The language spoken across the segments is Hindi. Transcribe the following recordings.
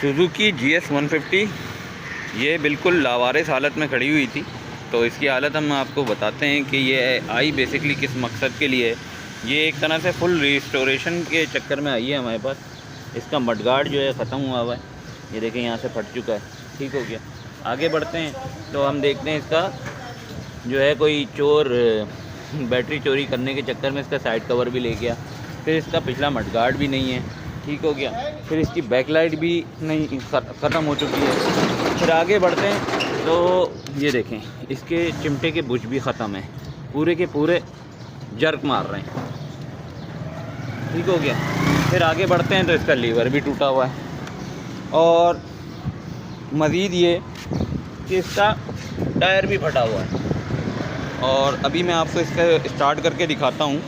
सुजुकी GS 150 ये बिल्कुल लावारिस हालत में खड़ी हुई थी। तो इसकी हालत हम आपको बताते हैं कि ये आई बेसिकली किस मकसद के लिए है। ये एक तरह से फुल रिस्टोरेशन के चक्कर में आई है हमारे पास। इसका मडगार्ड जो है ख़त्म हुआ हुआ है, ये देखें यहाँ से फट चुका है, ठीक हो गया। आगे बढ़ते हैं तो हम देखते हैं इसका जो है कोई चोर बैटरी चोरी करने के चक्कर में इसका साइड कवर भी ले गया। फिर इसका पिछला मडगार्ड भी नहीं है, ठीक हो गया। फिर इसकी बैकलाइट भी नहीं, ख़त्म हो चुकी है। फिर आगे बढ़ते हैं तो ये देखें इसके चिमटे के बुश भी ख़त्म है, पूरे के पूरे जर्क मार रहे हैं, ठीक हो गया। फिर आगे बढ़ते हैं तो इसका लीवर भी टूटा हुआ है। और मज़ीद ये कि इसका टायर भी फटा हुआ है। और अभी मैं आपको इसका स्टार्ट करके दिखाता हूँ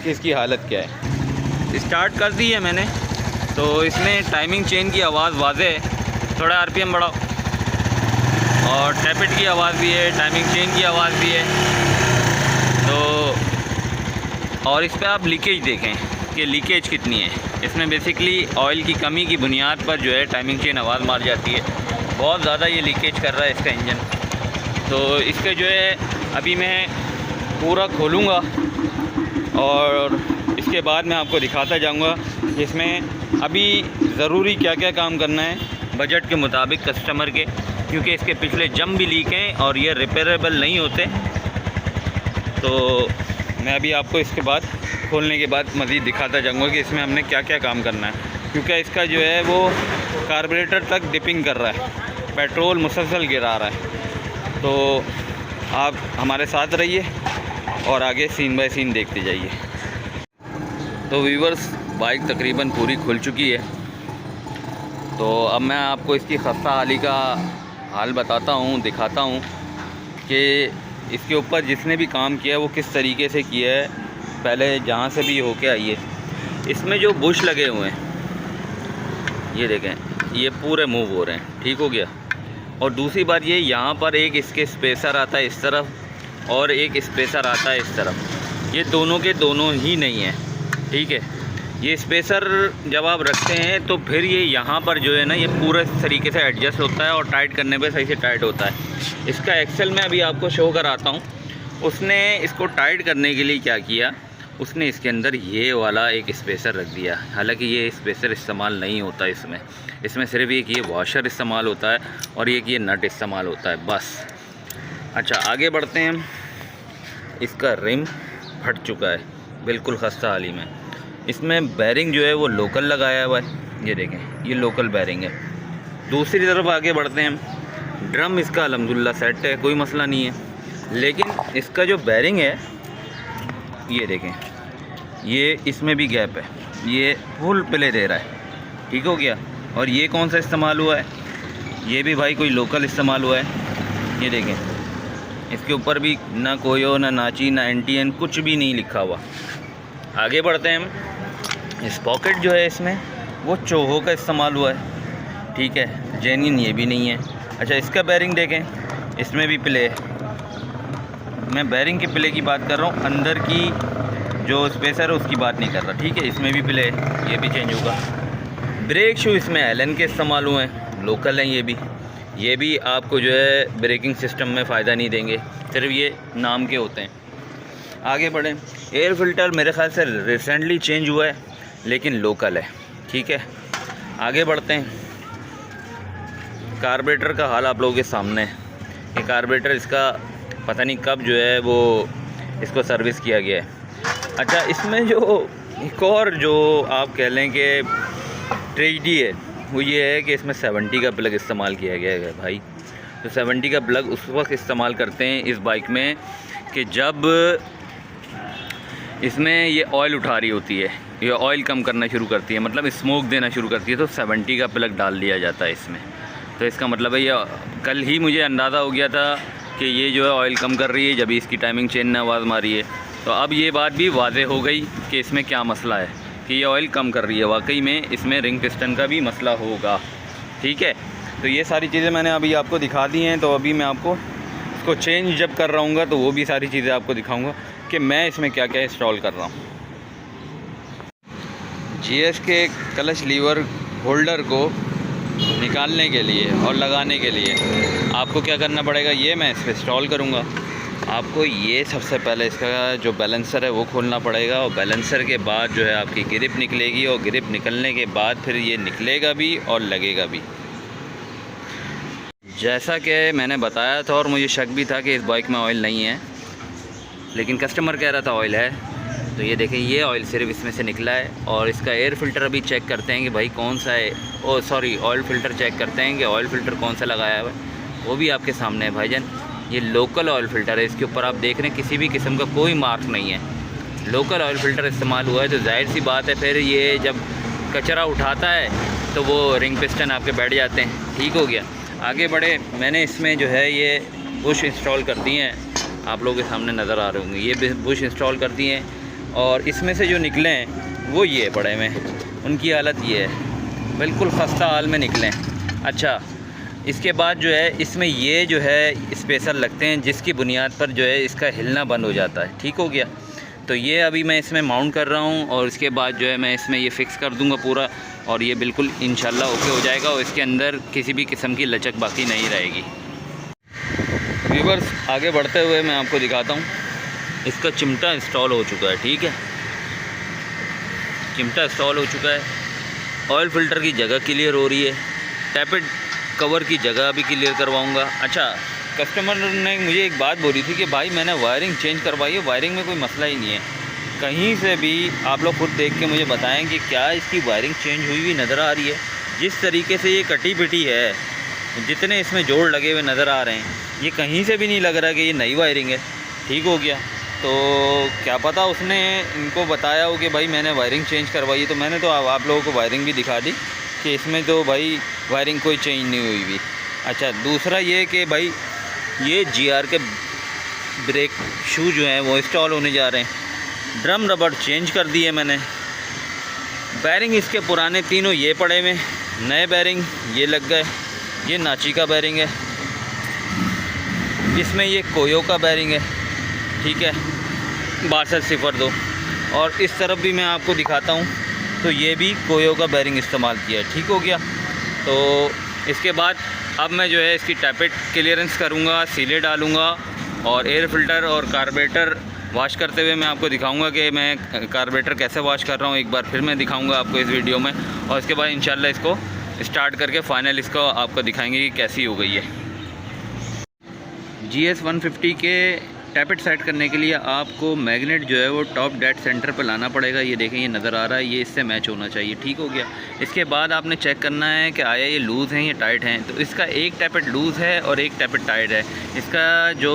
कि इसकी हालत क्या है। स्टार्ट कर दी है मैंने, तो इसमें टाइमिंग चेन की आवाज़ वाज़े है, थोड़ा RPM बढ़ाओ। और टैपेट की आवाज़ भी है, टाइमिंग चेन की आवाज़ भी है। तो और इस पर आप लीकेज देखें कि लीकेज कितनी है। इसमें बेसिकली ऑयल की कमी की बुनियाद पर जो है टाइमिंग चेन आवाज़ मार जाती है। बहुत ज़्यादा ये लीकेज कर रहा है इसका इंजन। तो इसके जो है अभी मैं पूरा खोलूँगा और इसके बाद मैं आपको दिखाता जाऊँगा इसमें अभी ज़रूरी क्या क्या काम करना है बजट के मुताबिक कस्टमर के, क्योंकि इसके पिछले जम भी लीक हैं और ये रिपेयरेबल नहीं होते। तो मैं अभी आपको इसके बाद खोलने के बाद मज़ीद दिखाता जाऊँगा कि इसमें हमने क्या क्या काम करना है, क्योंकि इसका जो है वो कार्बोरेटर तक डिपिंग कर रहा है, पेट्रोल मुसलसल गिरा रहा है। तो आप हमारे साथ रहिए और आगे सीन बाय सीन देखते जाइए। तो व्यूअर्स, बाइक तकरीबन पूरी खुल चुकी है। तो अब मैं आपको इसकी खस्ता हाली का हाल बताता हूँ, दिखाता हूँ कि इसके ऊपर जिसने भी काम किया है वो किस तरीके से किया है। पहले जहाँ से भी होके आइए, इसमें जो बुश लगे हुए हैं ये देखें, ये पूरे मूव हो रहे हैं, ठीक हो गया। और दूसरी बात ये, यहाँ पर एक इसके स्पेसर आता है इस तरफ और एक स्पेसर आता है इस तरफ। ये दोनों के दोनों ही नहीं है, ठीक है। ये स्पेसर जब आप रखते हैं तो फिर ये यहाँ पर जो है ना ये पूरे तरीके से एडजस्ट होता है और टाइट करने पे सही से टाइट होता है। इसका एक्सेल मैं अभी आपको शो कराता हूँ। उसने इसको टाइट करने के लिए क्या किया, उसने इसके अंदर ये वाला एक स्पेसर रख दिया। हालांकि ये स्पेसर इस्तेमाल नहीं होता इसमें सिर्फ एक ये वॉशर इस्तेमाल होता है और एक ये नट इस्तेमाल होता है, बस। अच्छा, आगे बढ़ते हैं। इसका रिम फट चुका है बिल्कुल खस्ता हाली में। इसमें बैरिंग जो है वो लोकल लगाया हुआ है, ये देखें ये लोकल बैरिंग है। दूसरी तरफ आगे बढ़ते हैं। ड्रम इसका अल्हम्दुलिल्लाह सेट है, कोई मसला नहीं है। लेकिन इसका जो बैरिंग है ये देखें, ये इसमें भी गैप है, ये फुल प्ले दे रहा है, ठीक हो गया। और ये कौन सा इस्तेमाल हुआ है, ये भी भाई कोई लोकल इस्तेमाल हुआ है। ये देखें इसके ऊपर भी ना कोयो ना नाची ना NTN कुछ भी नहीं लिखा हुआ। आगे बढ़ते हैं हम। इस पॉकेट जो है इसमें वो चोहो का इस्तेमाल हुआ है, ठीक है, जेन्युइन ये भी नहीं है। अच्छा, इसका बैरिंग देखें, इसमें भी प्ले है। मैं बैरिंग के प्ले की बात कर रहा हूँ, अंदर की जो स्पेसर है उसकी बात नहीं कर रहा, ठीक है। इसमें भी प्ले है, ये भी चेंज होगा। ब्रेक शू इसमें एलन के इस्तेमाल हुए हैं, लोकल हैं ये भी आपको जो है ब्रेकिंग सिस्टम में फ़ायदा नहीं देंगे, सिर्फ ये नाम के होते हैं। आगे बढ़ें। एयर फ़िल्टर मेरे ख़्याल से रिसेंटली चेंज हुआ है लेकिन लोकल है, ठीक है। आगे बढ़ते हैं। कार्बोरेटर का हाल आप लोगों के सामने है। ये कार्बोरेटर इसका पता नहीं कब जो है वो इसको सर्विस किया गया है। अच्छा, इसमें जो एक और जो आप कह लें कि ट्रेजेडी है वो ये है कि इसमें 70 का प्लग इस्तेमाल किया गया है भाई। तो 70 का प्लग उस वक्त इस्तेमाल करते हैं इस बाइक में कि जब इसमें ये ऑयल उठा रही होती है, ये ऑयल कम करना शुरू करती है, मतलब स्मोक देना शुरू करती है, तो 70 का प्लग डाल दिया जाता है इसमें। तो इसका मतलब है ये कल ही मुझे अंदाज़ा हो गया था कि ये जो है ऑयल कम कर रही है जब इसकी टाइमिंग चेन ने आवाज़ मारी है। तो अब ये बात भी वाज़े हो गई कि इसमें क्या मसला है कि ये ऑयल कम कर रही है। वाकई में इसमें रिंग पिस्टन का भी मसला होगा, ठीक है। तो ये सारी चीज़ें मैंने अभी आपको दिखा दी हैं। तो अभी मैं आपको इसको चेंज जब कर रहा हूँ तो वो भी सारी चीज़ें आपको दिखाऊँगा कि मैं इसमें क्या क्या इंस्टॉल कर रहा हूँ। GS के क्लच लीवर होल्डर को निकालने के लिए और लगाने के लिए आपको क्या करना पड़ेगा, ये मैं इस पर इंस्टॉल करूँगा। आपको ये सबसे पहले इसका जो बैलेंसर है वो खोलना पड़ेगा, और बैलेंसर के बाद जो है आपकी ग्रिप निकलेगी, और ग्रिप निकलने के बाद फिर ये निकलेगा भी और लगेगा भी। जैसा कि मैंने बताया था और मुझे शक भी था कि इस बाइक में ऑयल नहीं है, लेकिन कस्टमर कह रहा था ऑयल है। तो ये देखें, ये ऑयल सिर्फ इसमें से निकला है। और इसका एयर फ़िल्टर अभी चेक करते हैं कि भाई कौन सा है, ऑयल फ़िल्टर चेक करते हैं कि ऑयल फ़िल्टर कौन सा लगाया हुआ है, वो भी आपके सामने है भाईजान। ये लोकल ऑयल फ़िल्टर है, इसके ऊपर आप देख रहे हैं किसी भी किस्म का कोई मार्क नहीं है। लोकल ऑयल फ़िल्टर इस्तेमाल हुआ है, तो जाहिर सी बात है फिर ये जब कचरा उठाता है तो वो रिंग पिस्टन आपके बैठ जाते हैं। ठीक हो गया, आगे बढ़े। मैंने इसमें जो है ये बुश इंस्टॉल कर दिए हैं, आप लोगों के सामने नज़र आ रहे होंगे। ये बुश इंस्टॉल कर दिए हैं, और इसमें से जो निकले हैं वो ये पड़े में, उनकी हालत ये है, बिल्कुल खस्ता हाल में निकले हैं। अच्छा, इसके बाद जो है इसमें ये जो है स्पेसर लगते हैं, जिसकी बुनियाद पर जो है इसका हिलना बंद हो जाता है। ठीक हो गया, तो ये अभी मैं इसमें माउंट कर रहा हूँ, और इसके बाद जो है मैं इसमें ये फ़िक्स कर दूँगा पूरा, और ये बिल्कुल इंशाल्लाह ओके हो जाएगा, और इसके अंदर किसी भी किस्म की लचक बाकी नहीं रहेगी। व्यूअर्स, आगे बढ़ते हुए मैं आपको दिखाता हूँ, इसका चिमटा इंस्टॉल हो चुका है। ठीक है, चिमटा इंस्टॉल हो चुका है, ऑयल फ़िल्टर की जगह क्लियर हो रही है, टैपेड कवर की जगह भी क्लियर करवाऊँगा। अच्छा, कस्टमर ने मुझे एक बात बोली थी कि भाई मैंने वायरिंग चेंज करवाई है, वायरिंग में कोई मसला ही नहीं है। कहीं से भी आप लोग खुद देख के मुझे बताएं कि क्या इसकी वायरिंग चेंज हुई हुई नज़र आ रही है। जिस तरीके से ये कटी पिटी है, जितने इसमें जोड़ लगे हुए नज़र आ रहे हैं, ये कहीं से भी नहीं लग रहा कि ये नई वायरिंग है। ठीक हो गया, तो क्या पता उसने इनको बताया हो कि भाई मैंने वायरिंग चेंज करवाई है, तो मैंने तो आप लोगों को वायरिंग भी दिखा दी कि इसमें तो भाई वायरिंग कोई चेंज नहीं हुई भी। अच्छा, दूसरा ये कि भाई ये GR के ब्रेक शू जो हैं वो इंस्टॉल होने जा रहे हैं। ड्रम रबड़ चेंज कर दिए मैंने, बैरिंग इसके पुराने तीनों ये पड़े हुए, नए बैरिंग ये लग गए। ये नाची का बैरिंग है, इसमें ये कोयो का बैरिंग है। ठीक है, 6202। और इस तरफ भी मैं आपको दिखाता हूँ, तो ये भी कोयो का बैरिंग इस्तेमाल किया है। ठीक हो गया, तो इसके बाद अब मैं जो है इसकी टैपेट क्लियरेंस करूँगा, सीले डालूँगा, और एयर फ़िल्टर और कार्बोरेटर वॉश करते हुए मैं आपको दिखाऊंगा कि मैं कार्बोरेटर कैसे वॉश कर रहा हूँ। एक बार फिर मैं दिखाऊंगा आपको इस वीडियो में, और इसके बाद इंशाल्लाह इसको स्टार्ट करके फ़ाइनल इसको आपको दिखाएंगे कि कैसी हो गई है। GS 150 के टैपेट सेट करने के लिए आपको मैग्नेट जो है वो टॉप डेड सेंटर पर लाना पड़ेगा। ये देखें, ये नज़र आ रहा है, ये इससे मैच होना चाहिए। ठीक हो गया, इसके बाद आपने चेक करना है कि आया ये लूज़ हैं या टाइट हैं। तो इसका एक टैपेट लूज़ है और एक टैपेट टाइट है। इसका जो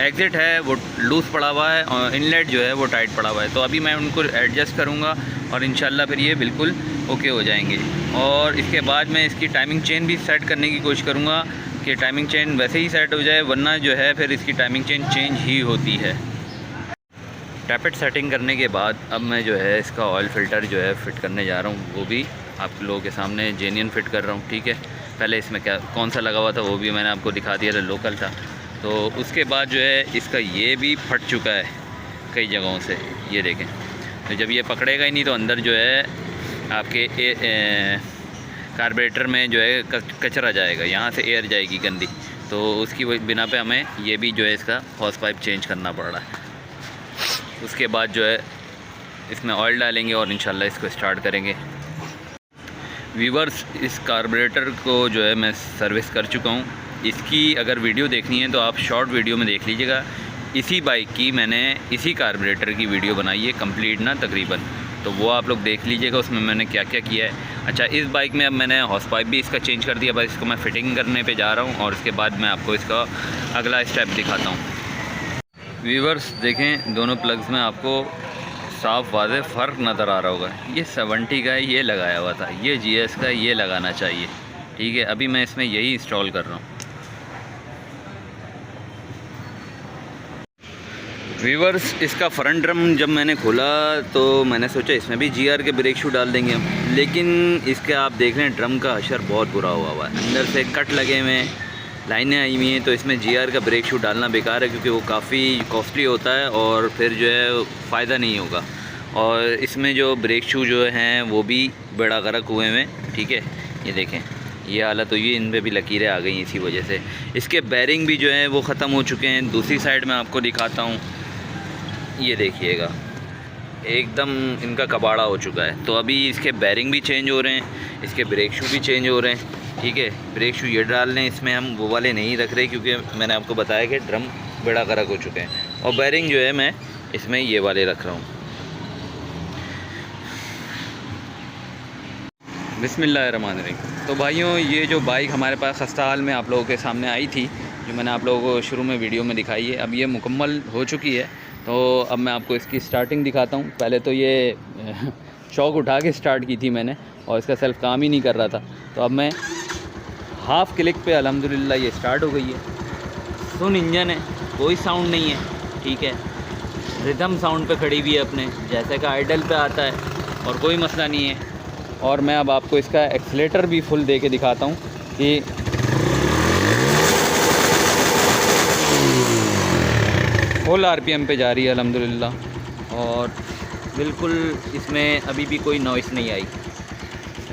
एग्ज़िट है वो लूज़ पड़ा हुआ है, और इनलेट जो है वो टाइट पड़ा हुआ है। तो अभी मैं उनको एडजस्ट करूँगा, और इंशाल्लाह फिर ये बिल्कुल ओके हो जाएंगे। और इसके बाद मैं इसकी टाइमिंग चेन भी सेट करने की कोशिश करूँगा कि टाइमिंग चेन वैसे ही सेट हो जाए, वरना जो है फिर इसकी टाइमिंग चेन चेंज ही होती है। टैपेट सेटिंग करने के बाद अब मैं जो है इसका ऑयल फ़िल्टर जो है फ़िट करने जा रहा हूँ, वो भी आप लोगों के सामने जेन्युइन फ़िट कर रहा हूँ। ठीक है, पहले इसमें क्या कौन सा लगा हुआ था वो भी मैंने आपको दिखा दिया था, लोकल था। तो उसके बाद जो है इसका ये भी फट चुका है कई जगहों से, ये देखें। तो जब ये पकड़ेगा ही नहीं तो अंदर जो है आपके कार्बोरेटर में जो है कचरा जाएगा, यहाँ से एयर जाएगी गंदी, तो उसकी बिना पे हमें ये भी जो है इसका हॉस पाइप चेंज करना पड़ रहा है। उसके बाद जो है इसमें ऑयल डालेंगे और इंशाल्लाह इसको स्टार्ट करेंगे। व्यूअर्स, इस कार्बोरेटर को जो है मैं सर्विस कर चुका हूँ। इसकी अगर वीडियो देखनी है तो आप शॉर्ट वीडियो में देख लीजिएगा। इसी बाइक की मैंने इसी कार्बोरेटर की वीडियो बनाई है कंप्लीट ना तकरीबन, तो वो आप लोग देख लीजिएगा, उसमें मैंने क्या क्या किया है। अच्छा, इस बाइक में अब मैंने हॉस पाइप भी इसका चेंज कर दिया, बस इसको मैं फ़िटिंग करने पे जा रहा हूँ, और उसके बाद मैं आपको इसका अगला स्टेप दिखाता हूँ। व्यूअर्स देखें, दोनों प्लग्स में आपको साफ़ वाज़े फ़र्क नज़र आ रहा होगा। ये 70 का है, ये लगाया हुआ था, ये GS का ये लगाना चाहिए। ठीक है, अभी मैं इसमें यही इंस्टॉल कर रहा हूँ। व्यूअर्स, इसका फ्रंट ड्रम जब मैंने खोला तो मैंने सोचा इसमें भी GR के ब्रेक शू डाल देंगे हम, लेकिन इसके आप देख रहे हैं ड्रम का हशर बहुत बुरा हुआ है, अंदर से कट लगे हुए हैं, लाइनें आई हुई हैं। तो इसमें GR का ब्रेक शू डालना बेकार है, क्योंकि वो काफ़ी कॉस्टली होता है और फिर जो है फ़ायदा नहीं होगा। और इसमें जो ब्रेक शू जो हैं वो भी बड़ा गर्क हुए हैं। ठीक है, ये देखें, ये हालत हुई है, इन पे भी लकीरें आ गई इसी वजह से। इसके बैरिंग भी जो हैं वो ख़त्म हो चुके हैं। दूसरी साइड में आपको दिखाता हूँ, ये देखिएगा एकदम इनका कबाड़ा हो चुका है। तो अभी इसके बैरिंग भी चेंज हो रहे हैं, इसके ब्रेक शू भी चेंज हो रहे हैं। ठीक है, ब्रेक शू ये डाल लें, इसमें हम वो वाले नहीं रख रहे क्योंकि मैंने आपको बताया कि ड्रम बेड़ा गर्क हो चुके हैं। और बैरिंग जो है मैं इसमें ये वाले रख रहा हूँ। बिस्मिल्लाहिर्रहमानिर्रहीम। तो भाइयों, ये जो बाइक हमारे पास खस्ता हाल में आप लोगों के सामने आई थी, जो मैंने आप लोगों को शुरू में वीडियो में दिखाई है, अब ये मुकम्मल हो चुकी है। तो अब मैं आपको इसकी स्टार्टिंग दिखाता हूँ। पहले तो ये शौक उठा के स्टार्ट की थी मैंने और इसका सेल्फ काम ही नहीं कर रहा था। तो अब मैं हाफ़ क्लिक पे अल्हम्दुलिल्लाह ये स्टार्ट हो गई है। सुन इंजन है, कोई साउंड नहीं है। ठीक है, रिदम साउंड पे खड़ी हुई है अपने जैसे का आइडल पे आता है और कोई मसला नहीं है। और मैं अब आपको इसका एक्सीलेटर भी फुल दे के दिखाता हूँ कि फुल आरपीएम पे जा रही है अल्हम्दुलिल्लाह, और बिल्कुल इसमें अभी भी कोई नॉइस नहीं आई।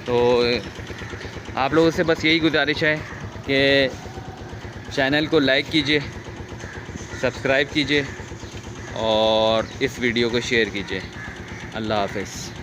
तो आप लोगों से बस यही गुजारिश है कि चैनल को लाइक कीजिए, सब्सक्राइब कीजिए और इस वीडियो को शेयर कीजिए। अल्लाह हाफ़िज़।